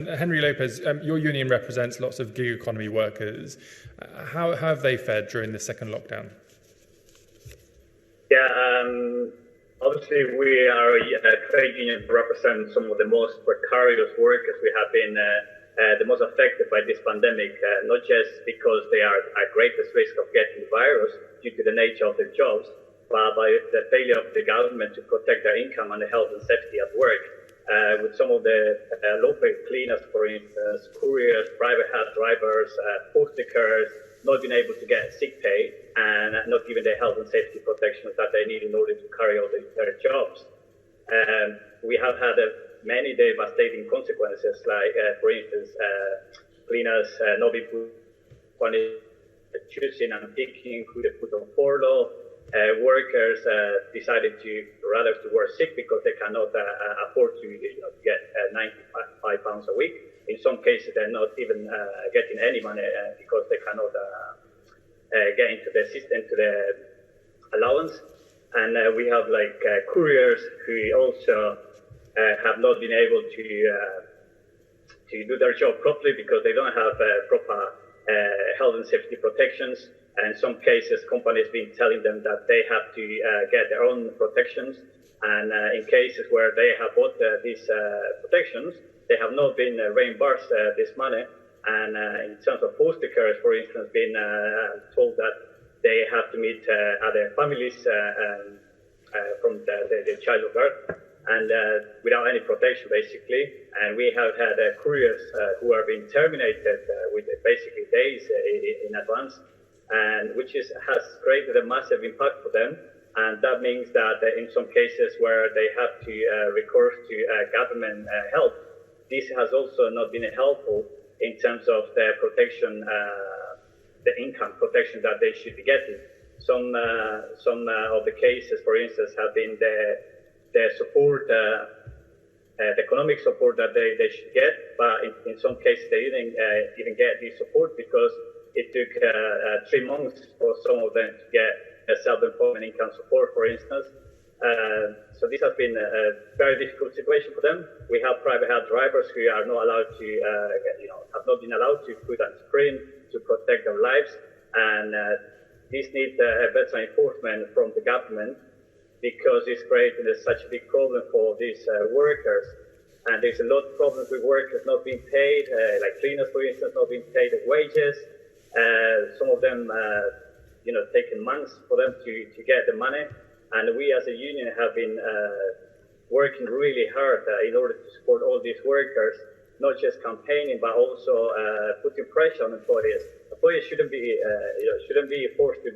Henry Lopez, your union represents lots of gig economy workers. How have they fared during the second lockdown? Yeah, obviously we are a trade union to represent some of the most precarious workers. We have been the most affected by this pandemic, not just because they are at greatest risk of getting the virus due to the nature of their jobs, but by the failure of the government to protect their income and the health and safety at work. With some of the low-paid cleaners, for instance, couriers, private health drivers, foster carers, not being able to get sick pay and not given the health and safety protections that they need in order to carry out their jobs. We have had many devastating consequences, like, for instance, cleaners not being put choosing and picking who they put on furlough. Workers decided to rather to work sick because they cannot afford to get £95 a week. In some cases, they're not even getting any money because they cannot get into the system, to the allowance. And we have couriers who also have not been able to do their job properly because they don't have proper health and safety protections. And in some cases, companies been telling them that they have to get their own protections. And in cases where they have bought these protections, they have not been reimbursed this money. And in terms of foster carers, for instance, been told that they have to meet other families from the child birth and without any protection, basically. And we have had couriers who are being terminated with basically days in advance, and which has created a massive impact for them. And that means that in some cases where they have to recourse to government help, this has also not been helpful in terms of the protection, the income protection that they should be getting. Some of the cases, for instance, have been the support, the economic support that they should get, but in some cases they didn't even get this support because it took 3 months for some of them to get a self-employment income support, for instance. So this has been a very difficult situation for them. We have private health drivers who are not allowed to, have not been allowed to put on screen to protect their lives. And this needs a better enforcement from the government because it's creating such a big problem for these workers. And there's a lot of problems with workers not being paid, like cleaners, for instance, not being paid their wages. Some of them, taking months for them to get the money. And we as a union have been working really hard in order to support all these workers, not just campaigning, but also putting pressure on employers. Employers shouldn't be forced to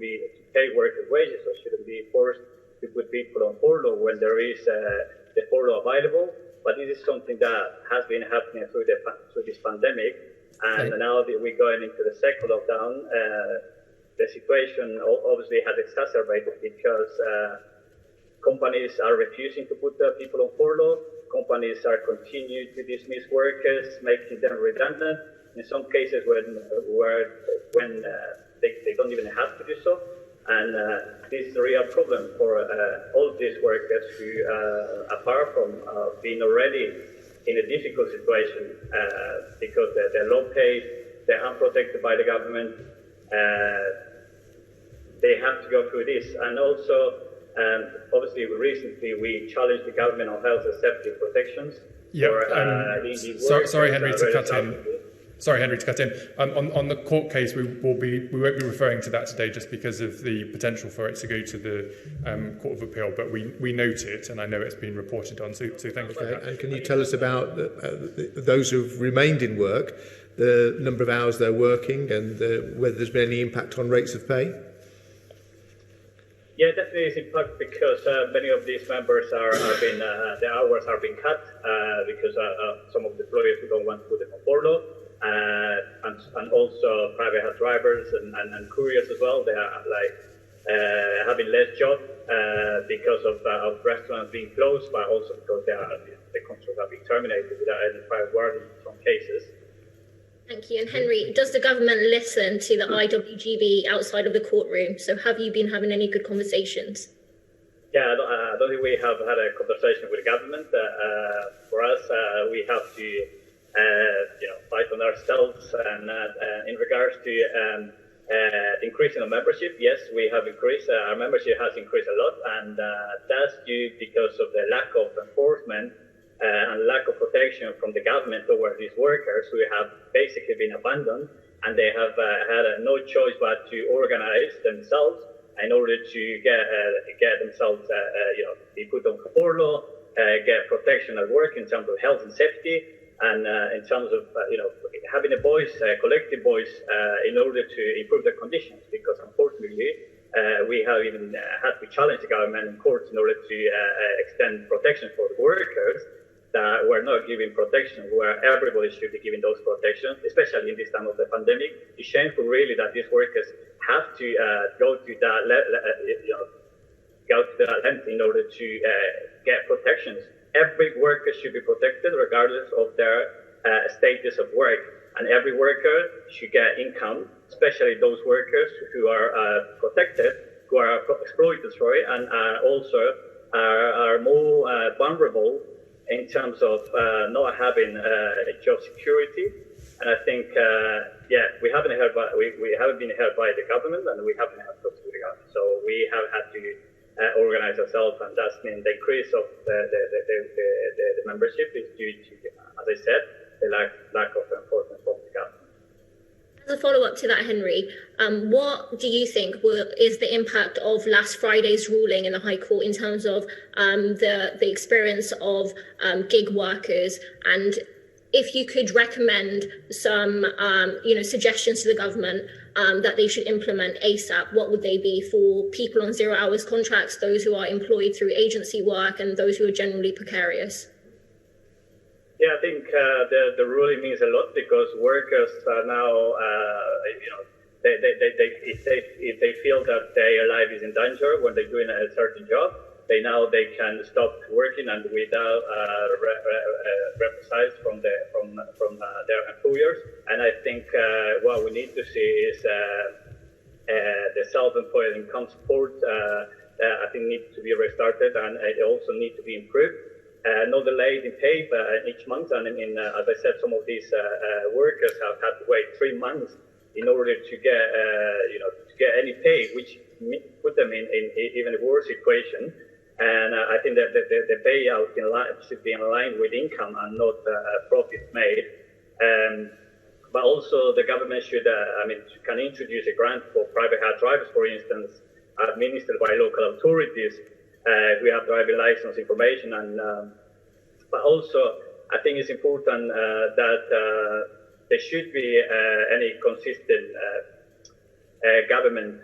pay workers' wages, or shouldn't be forced to put people on furlough when there is the furlough available. But this is something that has been happening through this pandemic. And now that we're going into the second lockdown, the situation obviously has exacerbated because companies are refusing to put people on furlough. Companies are continuing to dismiss workers, making them redundant. In some cases, when they don't even have to do so. And this is a real problem for all of these workers who, apart from being already in a difficult situation because they're low paid, they're unprotected by the government, they have to go through this. And also, obviously, recently we challenged the government on health and safety protections. Sorry, Henry, to cut in. Sorry, Henry, to cut in. On the court case, we won't be referring to that today just because of the potential for it to go to the Court of Appeal. But we note it, and I know it's been reported on. So thank you for that. And can you tell us about those who've remained in work, the number of hours they're working, and whether there's been any impact on rates of pay? Yeah, definitely it's impact because many of these members the hours are being cut because some of the employers who don't want to put them on furlough. And also private health drivers and couriers as well. They are having less job because of restaurants being closed, but also because the contracts are being terminated without any prior warning in some cases. Thank you. And Henry, does the government listen to the IWGB outside of the courtroom? So have you been having any good conversations? Yeah, I don't think we have had a conversation with the government. For us, we have to fight on ourselves. And in regards to increasing our membership, yes, we have increased. Our membership has increased a lot, and that's due because of the lack of enforcement and lack of protection from the government towards these workers who have basically been abandoned, and they have had no choice but to organize themselves in order to get themselves, be put on furlough, get protection at work in terms of health and safety, and in terms of having a voice, a collective voice, in order to improve their conditions. Because unfortunately, we have even had to challenge the government in courts in order to extend protection for the workers that were not giving protection, where everybody should be giving those protections, especially in this time of the pandemic. It's shameful, really, that these workers have to go to that length in order to get protections. Every worker should be protected regardless of their status of work, and every worker should get income, especially those workers who are protected, who are exploited, and also are more vulnerable in terms of not having job security. And I think, we haven't been heard by the government, and we haven't had talks with the government. So we have had to organize ourselves, and that's mean the increase of the membership is due to, as I said, the lack of enforcement from the government. As a follow-up to that, Henry, what do you think is the impact of last Friday's ruling in the High Court in terms of the experience of gig workers? And if you could recommend some suggestions to the government that they should implement ASAP, what would they be for people on 0 hours contracts, those who are employed through agency work, and those who are generally precarious? Yeah, I think the ruling means a lot, because workers are now, if they feel that their life is in danger when they're doing a certain job, they can stop working, and without represalies from their employers. And I think what we need to see is the self-employed income support. I think needs to be restarted, and it also needs to be improved. No delays in pay each month, and as I said, some of these workers have had to wait 3 months in order to get any pay, which put them in even a worse situation. And I think that the payout should be in line with income and not profits made. But also the government should, can introduce a grant for private hire drivers, for instance, administered by local authorities. We have driving license information, but also I think it's important that there should be any consistent government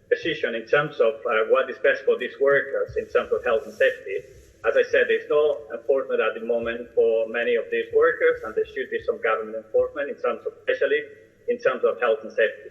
decision in terms of what is best for these workers in terms of health and safety. As I said, there's no enforcement at the moment for many of these workers, and there should be some government enforcement in terms of, especially in terms of health and safety.